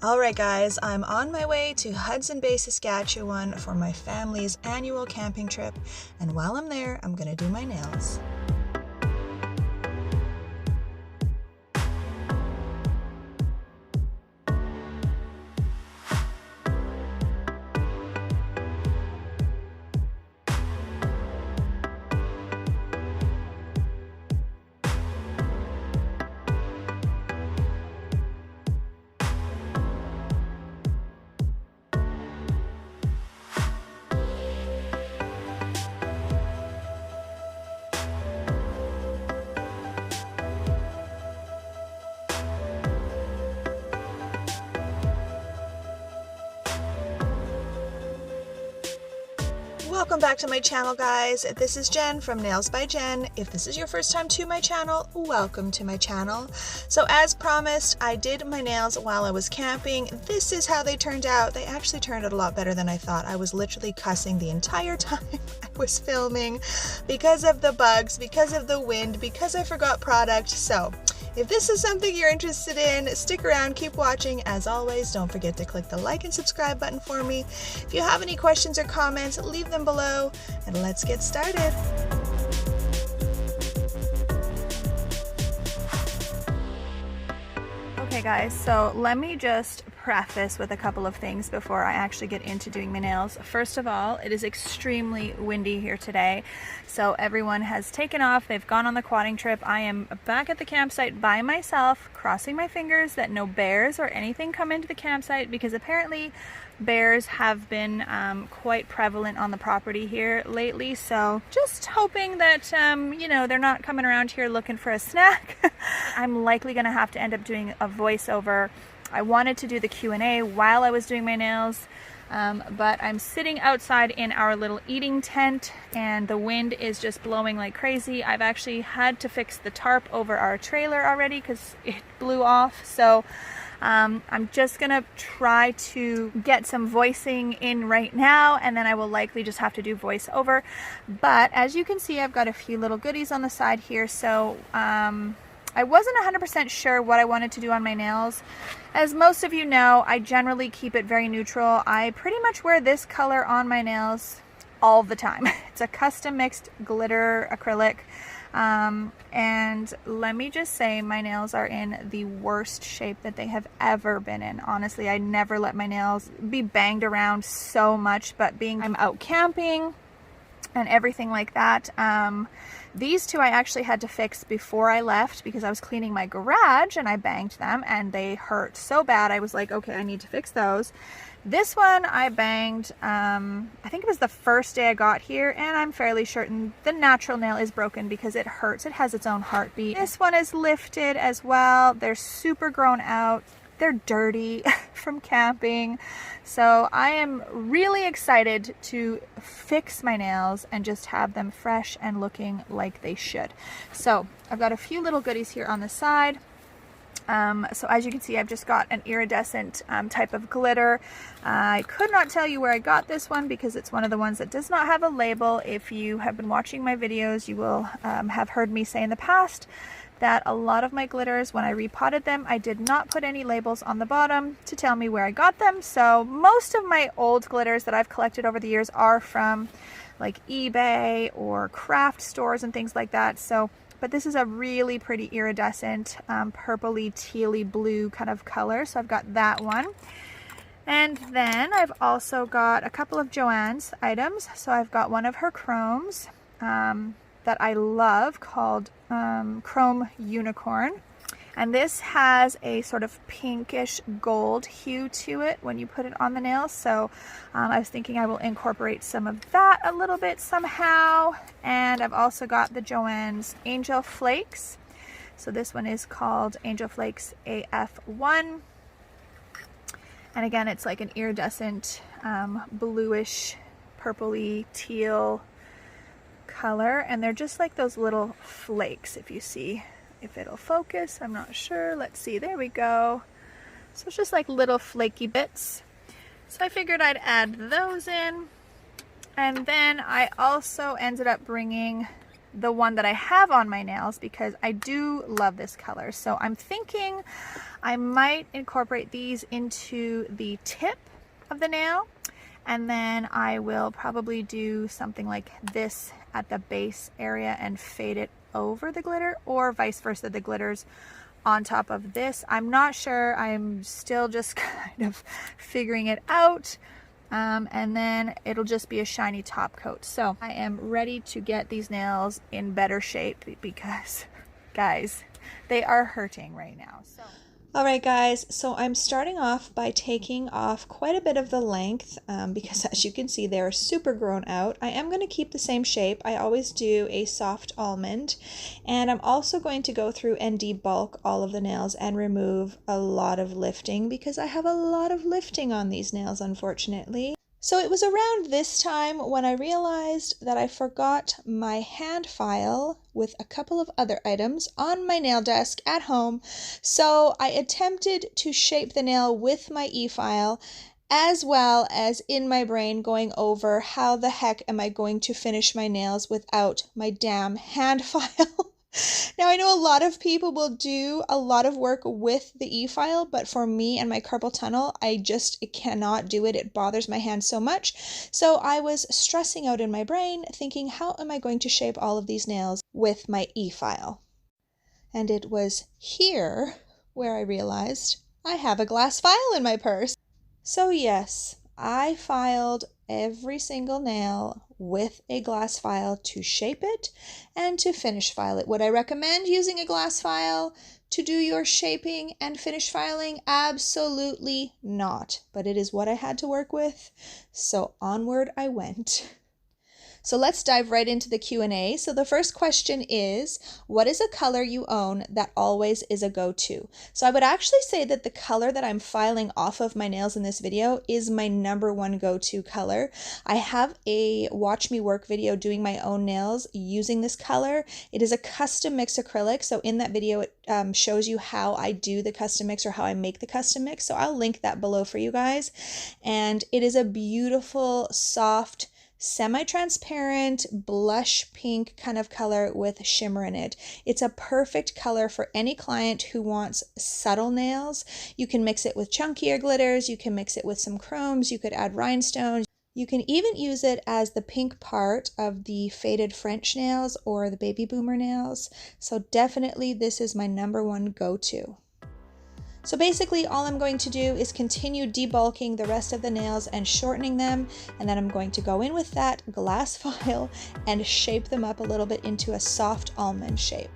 Alright guys, I'm on my way to Hudson Bay, Saskatchewan for my family's annual camping trip, and while I'm there, I'm gonna do my nails. Welcome back to my channel, guys. This is Jen from Nails by Jen. If this is your first time to my channel, welcome to my channel. So as promised, I did my nails while I was camping. This is how they turned out. They actually turned out a lot better than I thought. I was literally cussing the entire time I was filming because of the bugs, because of the wind, because I forgot product. So if this is something you're interested in, stick around, keep watching. As always, don't forget to click the like and subscribe button for me. If you have any questions or comments, leave them below, and let's get started. Okay guys, so let me just preface with a couple of things before I actually get into doing my nails. First of all, it is extremely windy here today, so everyone has taken off. They've gone on the quadding trip. I am back at the campsite by myself, crossing my fingers that no bears or anything come into the campsite, because apparently bears have been quite prevalent on the property here lately. So just hoping that you know, they're not coming around here looking for a snack. I'm likely gonna have to end up doing a voiceover. I wanted to do the Q&A while I was doing my nails, but I'm sitting outside in our little eating tent and the wind is just blowing like crazy. I've actually had to fix the tarp over our trailer already because it blew off. So I'm just gonna try to get some voicing in right now, and then I will likely just have to do voiceover. But as you can see, I've got a few little goodies on the side here. So I wasn't 100% sure what I wanted to do on my nails. As most of you know, I generally keep it very neutral. I pretty much wear this color on my nails all the time. It's a custom mixed glitter acrylic. And let me just say, my nails are in the worst shape that they have ever been in. Honestly, I never let my nails be banged around so much, but being I'm out camping and everything like that, these two I actually had to fix before I left because I was cleaning my garage and I banged them and they hurt so bad. I was like, okay, I need to fix those. This one I banged, I think it was the first day I got here, and I'm fairly certain the natural nail is broken because it hurts. It has its own heartbeat. This one is lifted as well. They're super grown out. They're dirty from camping. So I am really excited to fix my nails and just have them fresh and looking like they should. So I've got a few little goodies here on the side. So as you can see, I've just got an iridescent type of glitter. I could not tell you where I got this one because it's one of the ones that does not have a label. If you have been watching my videos, you will have heard me say in the past that a lot of my glitters, when I repotted them, I did not put any labels on the bottom to tell me where I got them. So most of my old glitters that I've collected over the years are from like eBay or craft stores and things like that. So but this is a really pretty iridescent purpley tealy blue kind of color, so I've got that one. And then I've also got a couple of JOHENS items. So I've got one of her chromes that I love called Chrome Unicorn, and this has a sort of pinkish gold hue to it when you put it on the nails. So I was thinking I will incorporate some of that a little bit somehow. And I've also got the JOHENS Angel Flakes. So this one is called Angel Flakes AF1. And again, it's like an iridescent bluish purpley teal color, and they're just like those little flakes. If you see, if it'll focus, I'm not sure. Let's see, there we go. So it's just like little flaky bits. So I figured I'd add those in. And then I also ended up bringing the one that I have on my nails because I do love this color. So I'm thinking I might incorporate these into the tip of the nail, and then I will probably do something like this at the base area and fade it over the glitter, or vice versa, the glitter's on top of this. I'm not sure. I'm still just kind of figuring it out. And then it'll just be a shiny top coat. So I am ready to get these nails in better shape because, guys, they are hurting right now. So. All right, guys, so I'm starting off by taking off quite a bit of the length because, as you can see, they're super grown out. I am going to keep the same shape. I always do a soft almond, and I'm also going to go through and debulk all of the nails and remove a lot of lifting because I have a lot of lifting on these nails, unfortunately. So it was around this time when I realized that I forgot my hand file with a couple of other items on my nail desk at home. So I attempted to shape the nail with my e-file, as well as in my brain going over how the heck am I going to finish my nails without my damn hand file. Now, I know a lot of people will do a lot of work with the e-file, but for me and my carpal tunnel, I just cannot do it. It bothers my hand so much. So I was stressing out in my brain, thinking, how am I going to shape all of these nails with my e-file? And it was here where I realized I have a glass file in my purse. So yes, I filed every single nail with a glass file to shape it and to finish file it. Would I recommend using a glass file to do your shaping and finish filing? Absolutely not, but it is what I had to work with, so onward I went. So let's dive right into the Q&A. So the first question is, what is a color you own that always is a go-to? So I would actually say that the color that I'm filing off of my nails in this video is my #1 go-to color. I have a watch me work video doing my own nails using this color. It is a custom mix acrylic. So in that video, it shows you how I do the custom mix or how I make the custom mix. So I'll link that below for you guys. And it is a beautiful, soft, semi-transparent blush pink kind of color with shimmer in it. It's a perfect color for any client who wants subtle nails. You can mix it with chunkier glitters, you can mix it with some chromes, you could add rhinestones. You can even use it as the pink part of the faded French nails or the baby boomer nails. So definitely this is my #1 go-to. So basically all I'm going to do is continue debulking the rest of the nails and shortening them, and then I'm going to go in with that glass file and shape them up a little bit into a soft almond shape.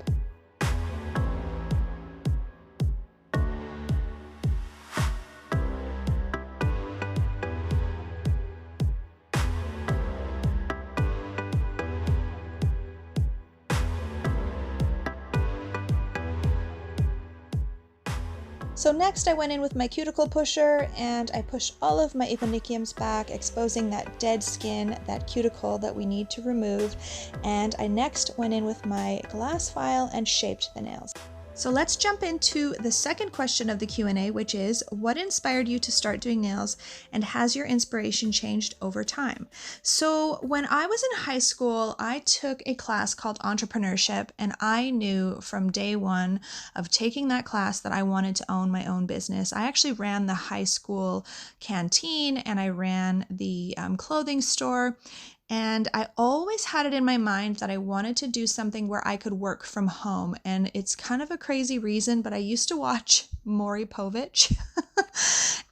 So next I went in with my cuticle pusher and I pushed all of my eponychiums back, exposing that dead skin, that cuticle that we need to remove. And I next went in with my glass file and shaped the nails. So let's jump into the second question of the Q&A, which is, what inspired you to start doing nails and has your inspiration changed over time? So when I was in high school, I took a class called entrepreneurship, and I knew from day one of taking that class that I wanted to own my own business. I actually ran the high school canteen and I ran the clothing store. And I always had it in my mind that I wanted to do something where I could work from home. And it's kind of a crazy reason, but I used to watch Maury Povich.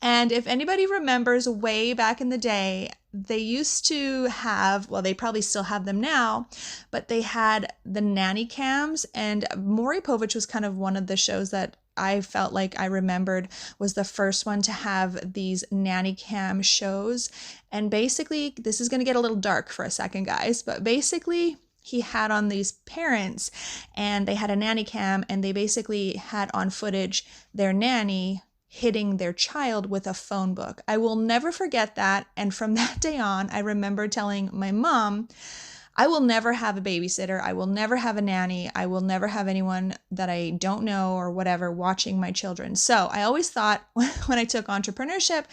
And if anybody remembers way back in the day, they used to have, well, they probably still have them now, but they had the nanny cams. And Maury Povich was kind of one of the shows that I felt like I remembered was the first one to have these nanny cam shows. And basically, this is going to get a little dark for a second, guys, but basically he had on these parents and they had a nanny cam and they basically had on footage their nanny hitting their child with a phone book. I will never forget that. And from that day on, I remember telling my mom, I will never have a babysitter. I will never have a nanny. I will never have anyone that I don't know or whatever watching my children. So I always thought when I took entrepreneurship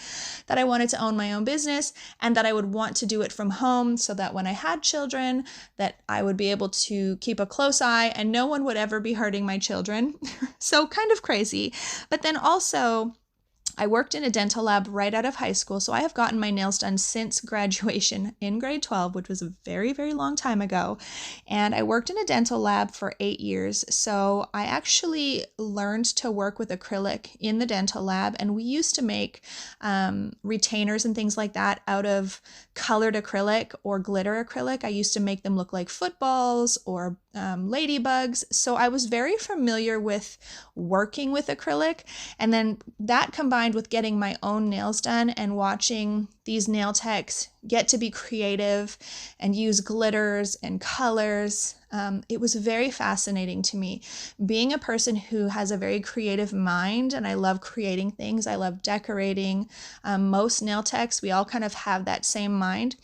that I wanted to own my own business and that I would want to do it from home so that when I had children, that I would be able to keep a close eye and no one would ever be hurting my children. So kind of crazy. But then also, I worked in a dental lab right out of high school, so I have gotten my nails done since graduation in grade 12, which was a very, very long time ago. And I worked in a dental lab for 8 years, so I actually learned to work with acrylic in the dental lab, and we used to make retainers and things like that out of colored acrylic or glitter acrylic. I used to make them look like footballs or ladybugs, so I was very familiar with working with acrylic, and then that combined with getting my own nails done and watching these nail techs get to be creative and use glitters and colors. It was very fascinating to me. Being a person who has a very creative mind and I love creating things, I love decorating. Most nail techs, we all kind of have that same mind.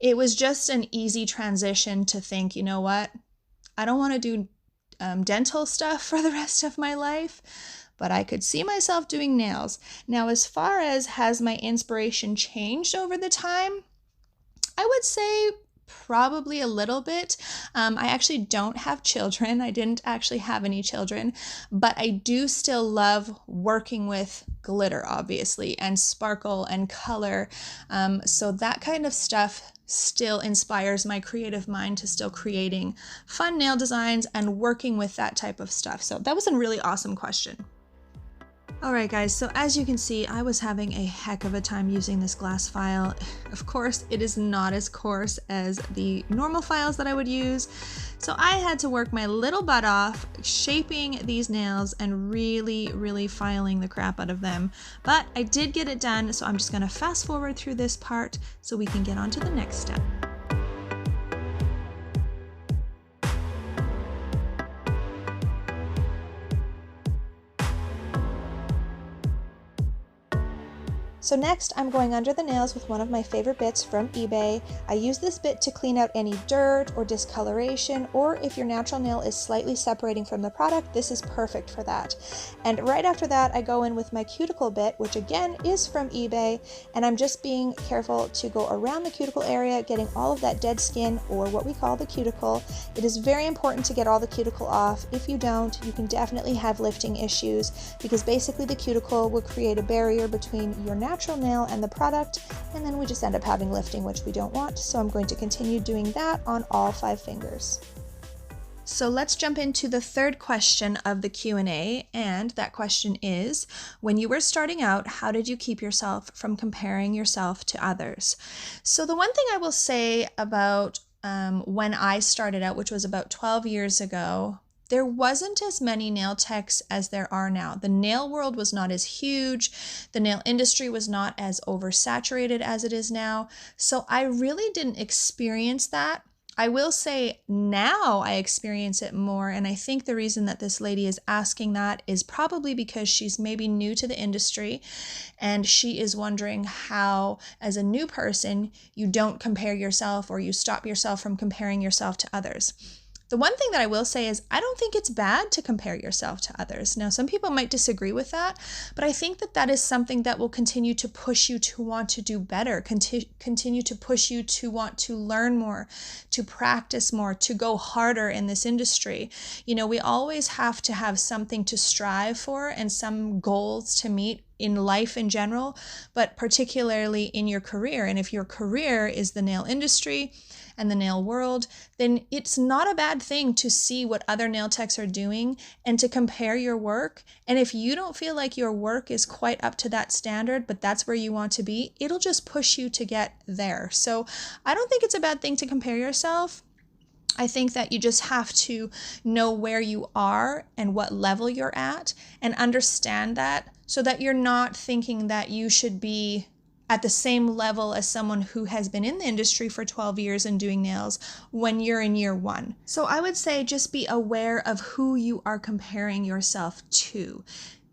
It was just an easy transition to think, you know what? I don't want to do dental stuff for the rest of my life, but I could see myself doing nails. Now, as far as has my inspiration changed over the time, I would say probably a little bit. I actually don't have children. I didn't actually have any children, but I do still love working with glitter, obviously, and sparkle and color. So that kind of stuff still inspires my creative mind to still creating fun nail designs and working with that type of stuff. So that was a really awesome question. Alright guys, so as you can see, I was having a heck of a time using this glass file. Of course, it is not as coarse as the normal files that I would use, so I had to work my little butt off shaping these nails and really filing the crap out of them. But I did get it done, so I'm just going to fast forward through this part so we can get on to the next step. So next, I'm going under the nails with one of my favorite bits from eBay. I use this bit to clean out any dirt or discoloration, or if your natural nail is slightly separating from the product, this is perfect for that. And right after that, I go in with my cuticle bit, which again is from eBay, and I'm just being careful to go around the cuticle area, getting all of that dead skin, or what we call the cuticle. It is very important to get all the cuticle off. If you don't, you can definitely have lifting issues, because basically the cuticle will create a barrier between your natural nail and the product, and then we just end up having lifting, which we don't want. So I'm going to continue doing that on all 5 fingers. So let's jump into the third question of the Q&A, and that question is, when you were starting out, how did you keep yourself from comparing yourself to others? So the one thing I will say about when I started out, which was about 12 years ago, there wasn't as many nail techs as there are now. The nail world was not as huge. The nail industry was not as oversaturated as it is now. So I really didn't experience that. I will say now I experience it more, and I think the reason that this lady is asking that is probably because she's maybe new to the industry and she is wondering how, as a new person, you don't compare yourself or you stop yourself from comparing yourself to others. The one thing that I will say is I don't think it's bad to compare yourself to others. Now, some people might disagree with that, but I think that that is something that will continue to push you to want to do better, continue to push you to want to learn more, to practice more, to go harder in this industry. You know, we always have to have something to strive for and some goals to meet in life in general, but particularly in your career. And if your career is the nail industry and the nail world, then it's not a bad thing to see what other nail techs are doing and to compare your work. And if you don't feel like your work is quite up to that standard, but that's where you want to be, it'll just push you to get there. So I don't think it's a bad thing to compare yourself. I think that you just have to know where you are and what level you're at and understand that, so that you're not thinking that you should be at the same level as someone who has been in the industry for 12 years and doing nails when you're in year 1. So I would say just be aware of who you are comparing yourself to.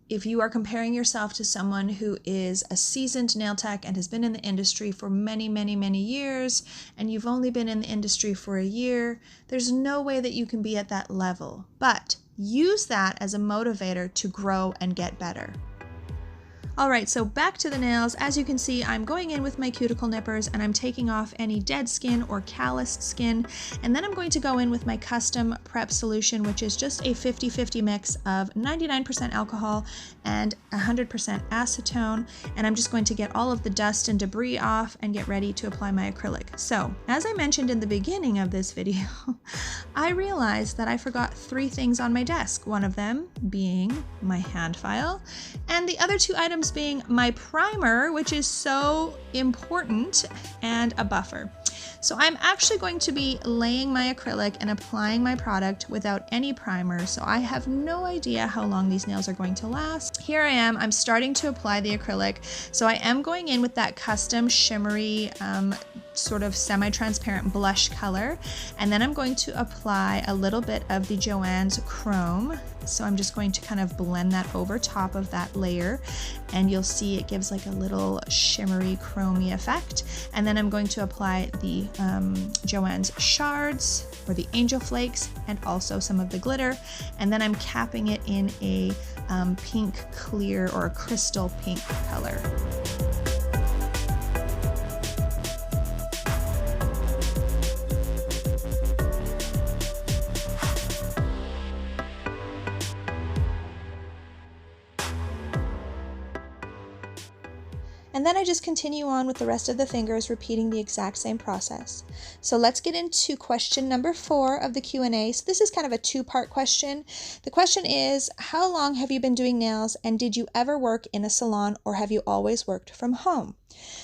if you are comparing yourself to someone who is a seasoned nail tech and has been in the industry for many, many, many years, and you've only been in the industry for a year, there's no way that you can be at that level. But use that as a motivator to grow and get better. All right, so back to the nails. As you can see, I'm going in with my cuticle nippers and I'm taking off any dead skin or calloused skin. And then I'm going to go in with my custom prep solution, which is just a 50-50 mix of 99% alcohol and 100% acetone. And I'm just going to get all of the dust and debris off and get ready to apply my acrylic. So, as I mentioned in the beginning of this video, I realized that I forgot 3 things on my desk. One of them being my hand file, and the other 2 items being my primer, which is so important, and a buffer. So I'm actually going to be laying my acrylic and applying my product without any primer, so I have no idea how long these nails are going to last. Here I am, I'm starting to apply the acrylic. So I am going in with that custom shimmery sort of semi-transparent blush color, and then I'm going to apply a little bit of the JOHENS Chrome. So I'm just going to kind of blend that over top of that layer, and you'll see it gives like a little shimmery chromy effect. And then I'm going to apply the JOHENS shards or the angel flakes and also some of the glitter, and then I'm capping it in a pink clear or a crystal pink color. And then I just continue on with the rest of the fingers, repeating the exact same process. So let's get into question number 4 of the Q&A. So this is kind of a 2-part question. The question is, how long have you been doing nails, and did you ever work in a salon, or have you always worked from home?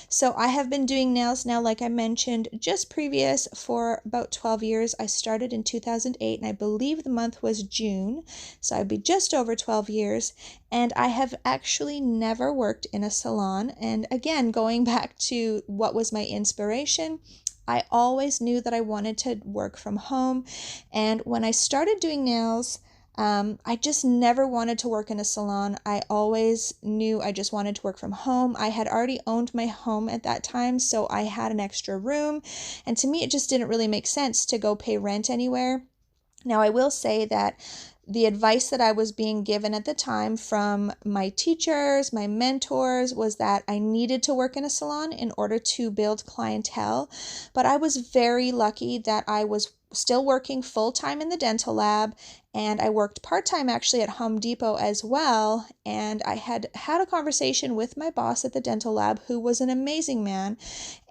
So I have been doing nails now, like I mentioned just previous, for about 12 years. I started in 2008, and I believe the month was June. So I'd be just over 12 years. And I have actually never worked in a salon. And again, going back to what was my inspiration, I always knew that I wanted to work from home. And when I started doing nails, I just never wanted to work in a salon. I always knew I just wanted to work from home. I had already owned my home at that time, so I had an extra room. And to me, it just didn't really make sense to go pay rent anywhere. Now, I will say that the advice that I was being given at the time from my teachers, my mentors, was that I needed to work in a salon in order to build clientele. But I was very lucky that I was still working full-time in the dental lab, and I worked part-time actually at Home Depot as well. And I had a conversation with my boss at the dental lab, who was an amazing man,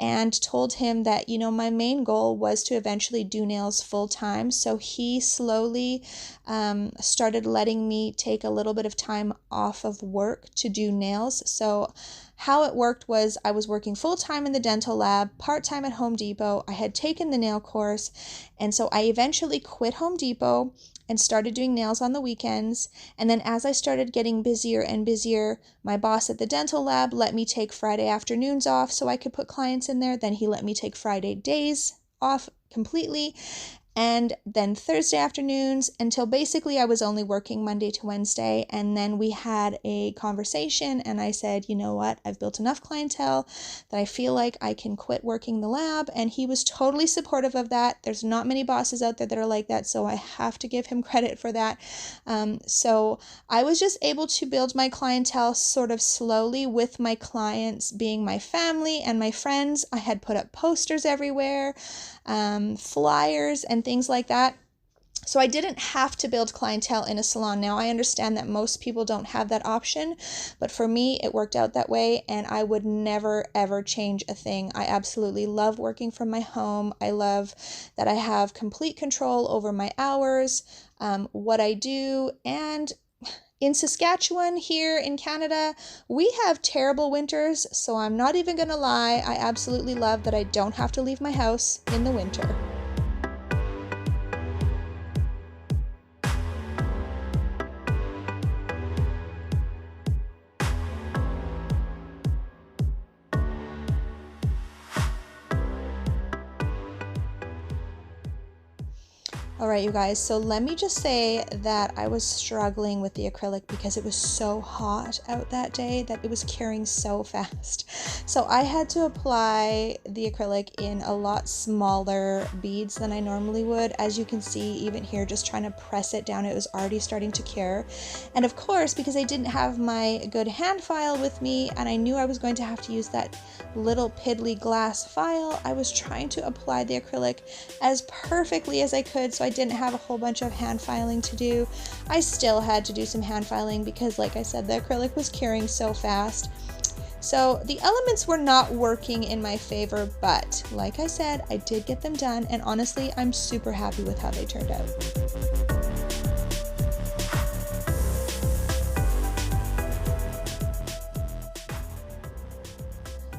and told him that, you know, my main goal was to eventually do nails full-time. So he slowly started letting me take a little bit of time off of work to do nails. So how it worked was I was working full-time in the dental lab, part-time at Home Depot. I had taken the nail course, and so I eventually quit Home Depot and started doing nails on the weekends. And then as I started getting busier and busier, my boss at the dental lab let me take Friday afternoons off so I could put clients in there. Then he let me take Friday days off completely, and then Thursday afternoons, until basically I was only working Monday to Wednesday. And then we had a conversation, and I said, you know what, I've built enough clientele that I feel like I can quit working the lab. And he was totally supportive of that. There's not many bosses out there that are like that, so I have to give him credit for that. So I was just able to build my clientele sort of slowly, with my clients being my family and my friends. I had put up posters everywhere, flyers and things like that. So I didn't have to build clientele in a salon. Now, I understand that most people don't have that option, but for me, it worked out that way, and I would never, ever change a thing. I absolutely love working from my home. I love that I have complete control over my hours, what I do, and in Saskatchewan, here in Canada, we have terrible winters, so I'm not even gonna lie, I absolutely love that I don't have to leave my house in the winter. All right, you guys, so let me just say that I was struggling with the acrylic because it was so hot out that day that it was curing so fast. So I had to apply the acrylic in a lot smaller beads than I normally would. As you can see, even here, just trying to press it down, it was already starting to cure. And of course, because I didn't have my good hand file with me and I knew I was going to have to use that little piddly glass file, I was trying to apply the acrylic as perfectly as I could so I didn't have a whole bunch of hand filing to do. I still had to do some hand filing because, like I said, the acrylic was curing so fast. So the elements were not working in my favor, but like I said, I did get them done, and honestly, I'm super happy with how they turned out.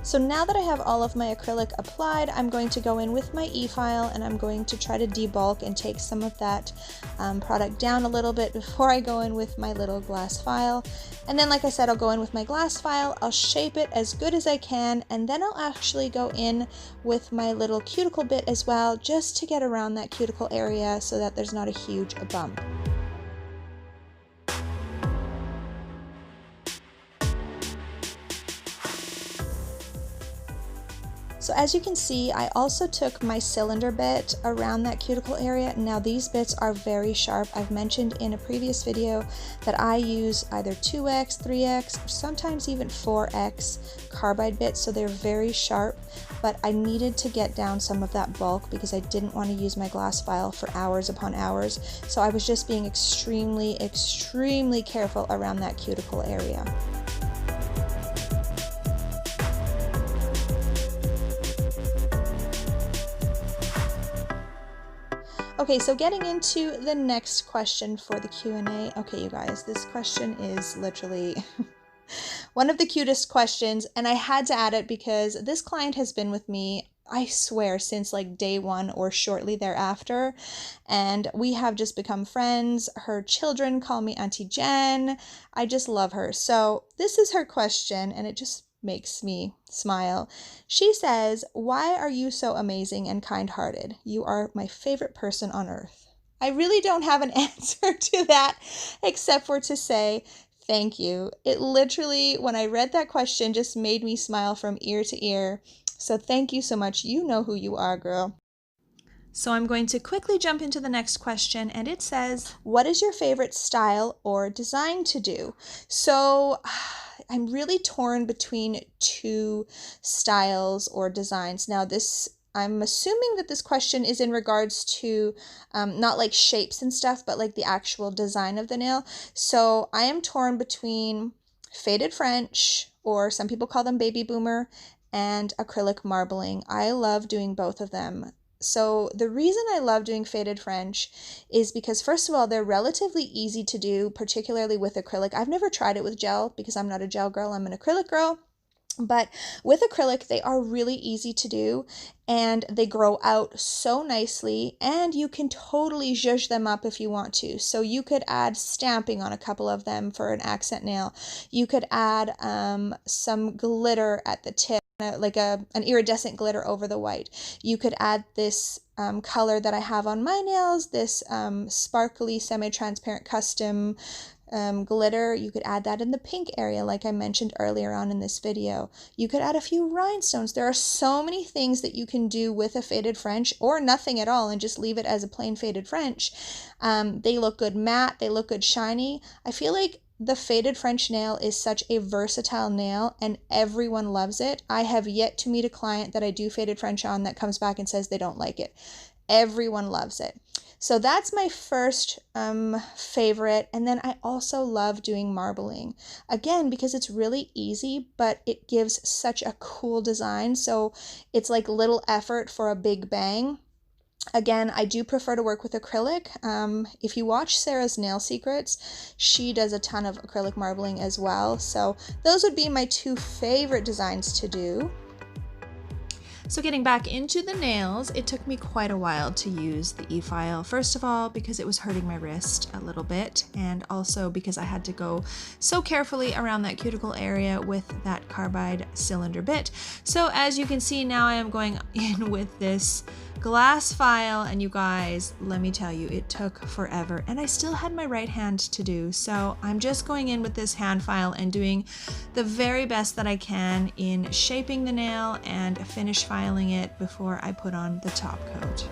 So now that I have all of my acrylic applied, I'm going to go in with my e-file and I'm going to try to debulk and take some of that product down a little bit before I go in with my little glass file. And then, like I said, I'll go in with my glass file, I'll shape it as good as I can, and then I'll actually go in with my little cuticle bit as well, just to get around that cuticle area so that there's not a huge bump. So as you can see, I also took my cylinder bit around that cuticle area. Now these bits are very sharp. I've mentioned in a previous video that I use either 2X, 3X, or sometimes even 4X carbide bits, so they're very sharp, but I needed to get down some of that bulk because I didn't want to use my glass file for hours upon hours. So I was just being extremely, extremely careful around that cuticle area. Okay, so getting into the next question for the Q&A. Okay, you guys, this question is literally one of the cutest questions, and I had to add it because this client has been with me, I swear, since like day one or shortly thereafter, and we have just become friends. Her children call me Auntie Jen. I just love her. So this is her question, and it just makes me smile. She says, "Why are you so amazing and kind-hearted? You are my favorite person on earth." I really don't have an answer to that except for to say thank you. It literally, when I read that question, just made me smile from ear to ear. So thank you so much. You know who you are, girl. So I'm going to quickly jump into the next question, and it says, what is your favorite style or design to do? So I'm really torn between two styles or designs. Now I'm assuming that this question is in regards to not like shapes and stuff, but like the actual design of the nail. So I am torn between faded French, or some people call them baby boomer, and acrylic marbling. I love doing both of them. So the reason I love doing faded French is because, first of all, they're relatively easy to do, particularly with acrylic. I've never tried it with gel because I'm not a gel girl, I'm an acrylic girl. But with acrylic, they are really easy to do, and they grow out so nicely, and you can totally zhuzh them up if you want to. So you could add stamping on a couple of them for an accent nail. You could add some glitter at the tip, like an iridescent glitter over the white. You could add this color that I have on my nails, this sparkly semi-transparent custom glitter. You could add that in the pink area like I mentioned earlier on in this video. You could add a few rhinestones. There are so many things that you can do with a faded French, or nothing at all and just leave it as a plain faded French. They look good matte, they look good shiny. I feel like the faded French nail is such a versatile nail and everyone loves it. I have yet to meet a client that I do faded French on that comes back and says they don't like it. Everyone loves it. So that's my first favorite. And then I also love doing marbling. Again, because it's really easy, but it gives such a cool design. So it's like little effort for a big bang. Again, I do prefer to work with acrylic. If you watch Sarah's Nail Secrets, she does a ton of acrylic marbling as well. So those would be my two favorite designs to do. So getting back into the nails, it took me quite a while to use the e-file. First of all, because it was hurting my wrist a little bit, and also because I had to go so carefully around that cuticle area with that carbide cylinder bit. So as you can see now, I am going in with this glass file, and you guys, let me tell you, it took forever, and I still had my right hand to do. So I'm just going in with this hand file and doing the very best that I can in shaping the nail and finish filing it before I put on the top coat.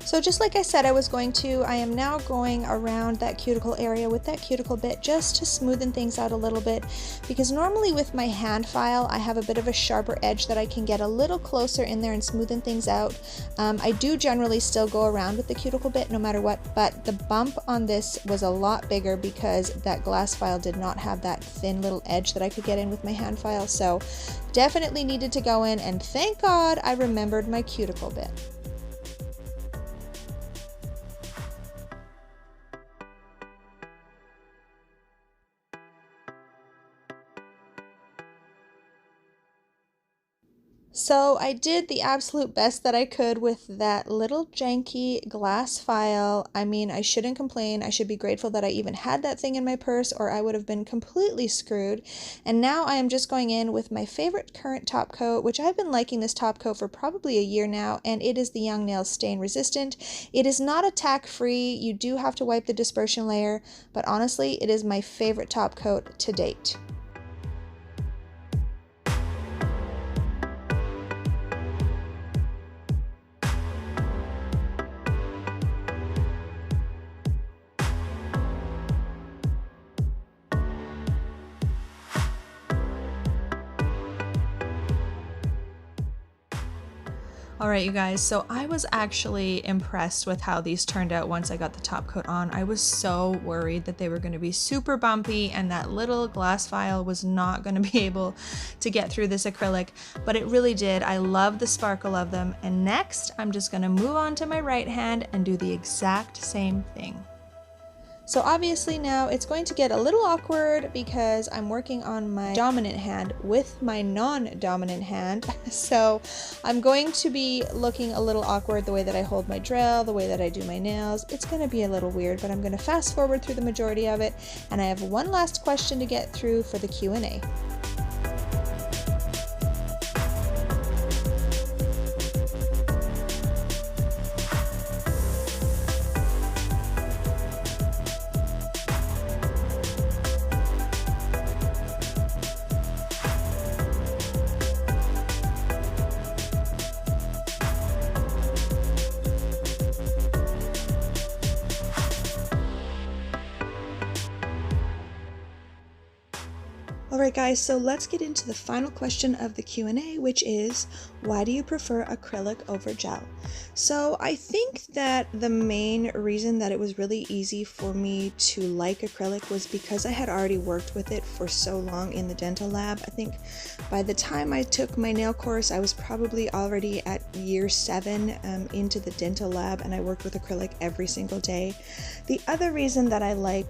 So just like I said I was going to, I am now going around that cuticle area with that cuticle bit just to smoothen things out a little bit, because normally with my hand file I have a bit of a sharper edge that I can get a little closer in there and smoothen things out. I do generally still go around with the cuticle bit no matter what, but the bump on this was a lot bigger because that glass file did not have that thin little edge that I could get in with my hand file, so definitely needed to go in, and thank God I remembered my cuticle bit. So I did the absolute best that I could with that little janky glass file. I mean, I shouldn't complain. I should be grateful that I even had that thing in my purse, or I would have been completely screwed. And now I am just going in with my favorite current top coat, which I've been liking this top coat for probably a year now, and it is the Young Nails Stain Resistant. It is not attack free. You do have to wipe the dispersion layer, but honestly, it is my favorite top coat to date. All right, you guys, so I was actually impressed with how these turned out once I got the top coat on. I was so worried that they were going to be super bumpy and that little glass file was not going to be able to get through this acrylic, but it really did. I love the sparkle of them. And next, I'm just going to move on to my right hand and do the exact same thing. So obviously now it's going to get a little awkward because I'm working on my dominant hand with my non-dominant hand. So I'm going to be looking a little awkward the way that I hold my drill, the way that I do my nails. It's going to be a little weird, but I'm going to fast forward through the majority of it. And I have one last question to get through for the Q&A. Alright guys, so let's get into the final question of the Q&A, which is, why do you prefer acrylic over gel? So I think that the main reason that it was really easy for me to like acrylic was because I had already worked with it for so long in the dental lab. I think by the time I took my nail course, I was probably already at year 7 into the dental lab, and I worked with acrylic every single day. The other reason that I like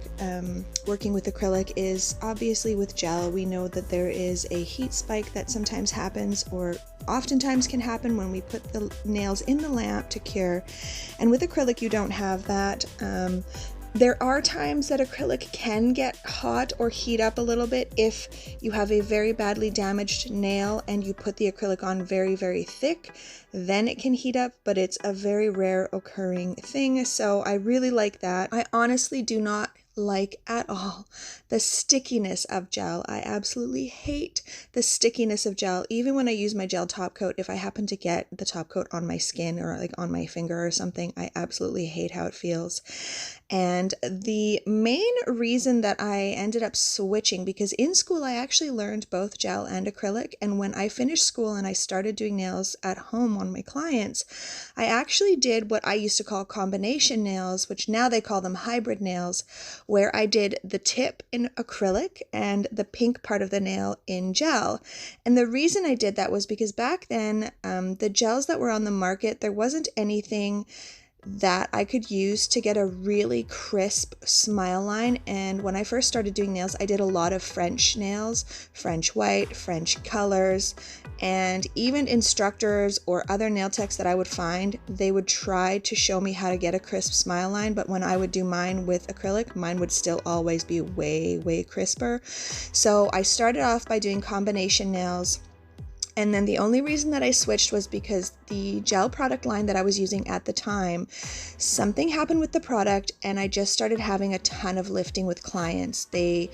working with acrylic is obviously with gel, we know that there is a heat spike that sometimes happens, or oftentimes can happen when we put the nails in the lamp to cure, and with acrylic you don't have that. There are times that acrylic can get hot or heat up a little bit if you have a very badly damaged nail and you put the acrylic on very thick, then it can heat up, but it's a very rare occurring thing, so I really like that. I honestly do not like at all the stickiness of gel. I absolutely hate the stickiness of gel. Even when I use my gel top coat, if I happen to get the top coat on my skin or like on my finger or something, I absolutely hate how it feels. And the main reason that I ended up switching, because in school I actually learned both gel and acrylic, and when I finished school and I started doing nails at home on my clients, I actually did what I used to call combination nails, which now they call them hybrid nails, where I did the tip in acrylic and the pink part of the nail in gel. And the reason I did that was because back then, the gels that were on the market, there wasn't anything that I could use to get a really crisp smile line. And when I first started doing nails, I did a lot of French nails, French white, French colors, and even instructors or other nail techs that I would find, they would try to show me how to get a crisp smile line, but when I would do mine with acrylic, mine would still always be way crisper. So I started off by doing combination nails. And then the only reason that I switched was because the gel product line that I was using at the time, something happened with the product and I just started having a ton of lifting with clients. It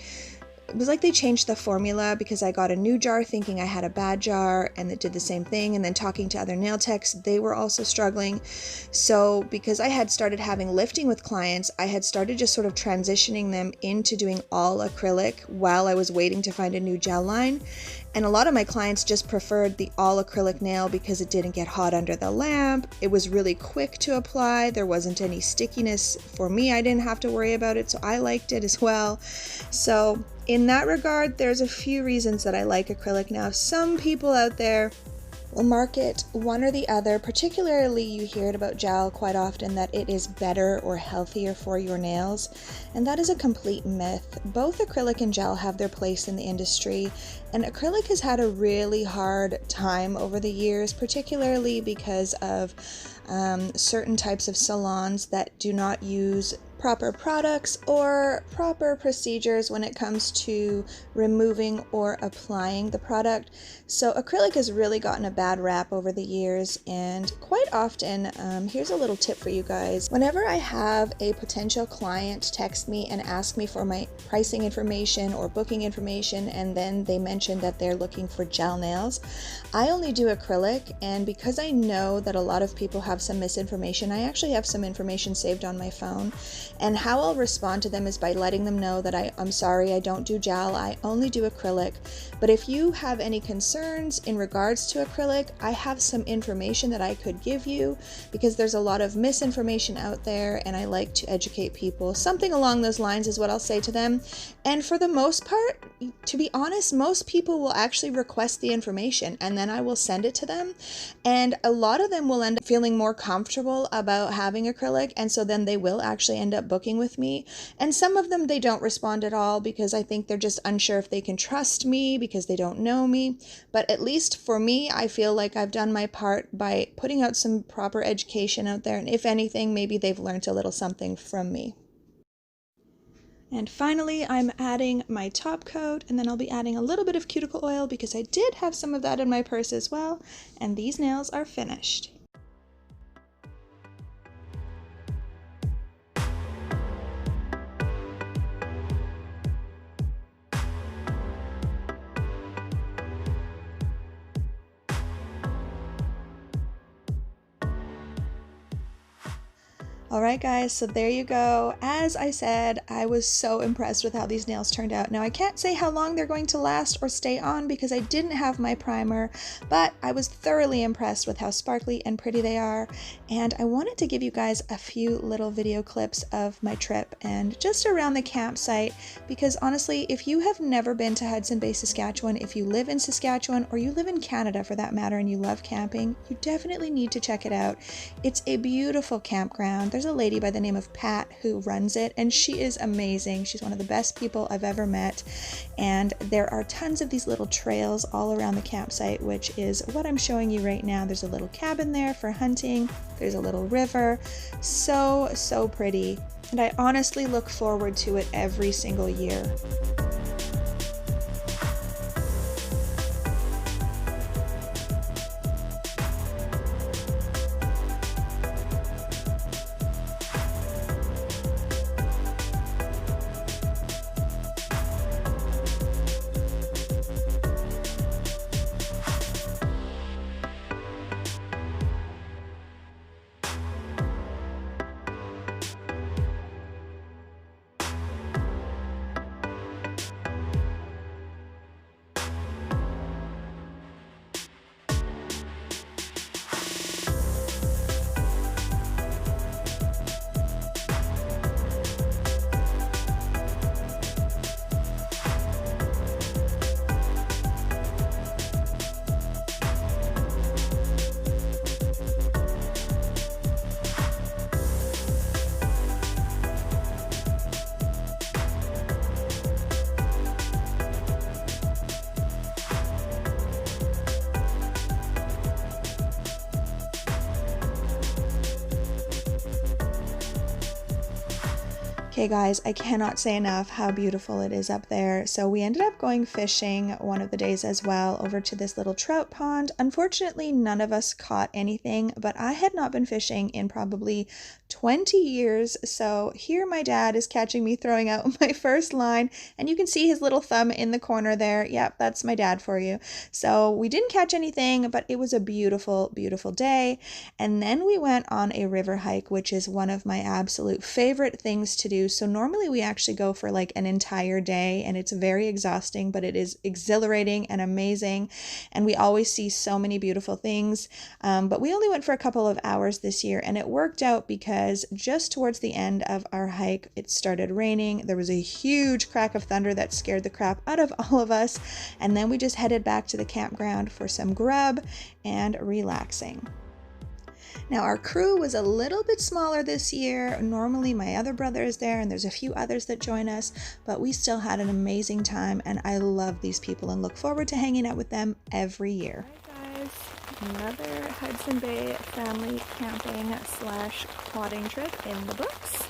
was like they changed the formula because I got a new jar thinking I had a bad jar and it did the same thing. And then talking to other nail techs, they were also struggling. So because I had started having lifting with clients, I had started just sort of transitioning them into doing all acrylic while I was waiting to find a new gel line. And a lot of my clients just preferred the all acrylic nail because it didn't get hot under the lamp. It was really quick to apply. There wasn't any stickiness for me. I didn't have to worry about it, so I liked it as well. So in that regard, there's a few reasons that I like acrylic now. Some people out there will market one or the other. Particularly, you hear it about gel quite often, that it is better or healthier for your nails, and that is a complete myth. Both acrylic and gel have their place in the industry, and acrylic has had a really hard time over the years, particularly because of certain types of salons that do not use proper products or proper procedures when it comes to removing or applying the product. So acrylic has really gotten a bad rap over the years, and quite often, here's a little tip for you guys. Whenever I have a potential client text me and ask me for my pricing information or booking information, and then they mention that they're looking for gel nails, I only do acrylic. And because I know that a lot of people have some misinformation, I actually have some information saved on my phone. And how I'll respond to them is by letting them know that I'm sorry, I don't do gel, I only do acrylic. But if you have any concerns in regards to acrylic, I have some information that I could give you, because there's a lot of misinformation out there and I like to educate people. Something along those lines is what I'll say to them. And for the most part, to be honest, most people will actually request the information and then I will send it to them. And a lot of them will end up feeling more comfortable about having acrylic, and so then they will actually end up booking with me. And some of them, they don't respond at all because I think they're just unsure if they can trust me because they don't know me. But at least for me, I feel like I've done my part by putting out some proper education out there, and if anything, maybe they've learned a little something from me. And finally, I'm adding my top coat, and then I'll be adding a little bit of cuticle oil because I did have some of that in my purse as well. And these nails are finished. Alright guys, so there you go. As I said, I was so impressed with how these nails turned out. Now I can't say how long they're going to last or stay on because I didn't have my primer, but I was thoroughly impressed with how sparkly and pretty they are. And I wanted to give you guys a few little video clips of my trip and just around the campsite, because honestly, if you have never been to Hudson Bay, Saskatchewan, if you live in Saskatchewan or you live in Canada for that matter and you love camping, you definitely need to check it out. It's a beautiful campground. There's a lady by the name of Pat who runs it, and she is amazing. She's one of the best people I've ever met, and there are tons of these little trails all around the campsite, which is what I'm showing you right now. There's a little cabin there for hunting. There's a little river. So pretty, and I honestly look forward to it every single year. Okay guys, I cannot say enough how beautiful it is up there. So we ended up going fishing one of the days as well over to this little trout pond. Unfortunately, none of us caught anything, but I had not been fishing in probably 20 years. So here my dad is catching me throwing out my first line, and you can see his little thumb in the corner there. Yep, that's my dad for you. So we didn't catch anything, but it was a beautiful, beautiful day. And then we went on a river hike, which is one of my absolute favorite things to do. So normally we actually go for like an entire day, and it's very exhausting, but it is exhilarating and amazing. And we always see so many beautiful things. But we only went for a couple of hours this year, and it worked out because just towards the end of our hike, it started raining. There was a huge crack of thunder that scared the crap out of all of us. And then we just headed back to the campground for some grub and relaxing. Now our crew was a little bit smaller this year. Normally my other brother is there and there's a few others that join us, but we still had an amazing time, and I love these people and look forward to hanging out with them every year. Hi guys, another Hudson Bay family camping / quadding trip in the books.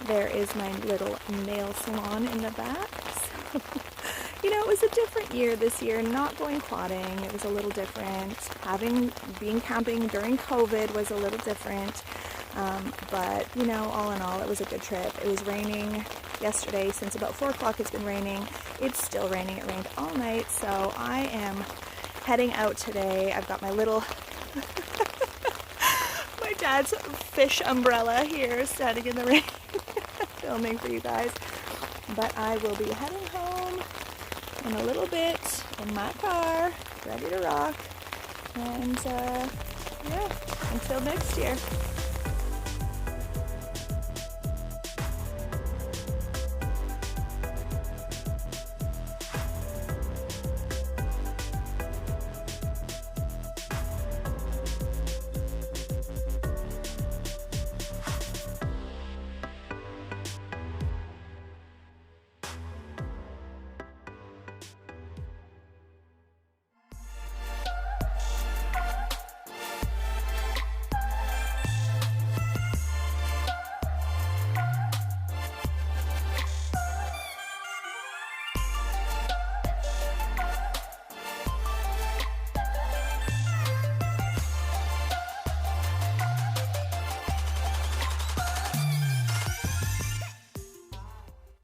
There is my little nail salon in the back. You know, it was a different year this year, not going quadding. It was a little different. Being camping during COVID was a little different. But, you know, all in all, it was a good trip. It was raining yesterday. Since about 4 o'clock it's been raining. It's still raining. It rained all night. So I am heading out today. I've got my little, my dad's fish umbrella here standing in the rain, filming for you guys. But I will be heading home in a little bit in my car, ready to rock. And yeah, until next year.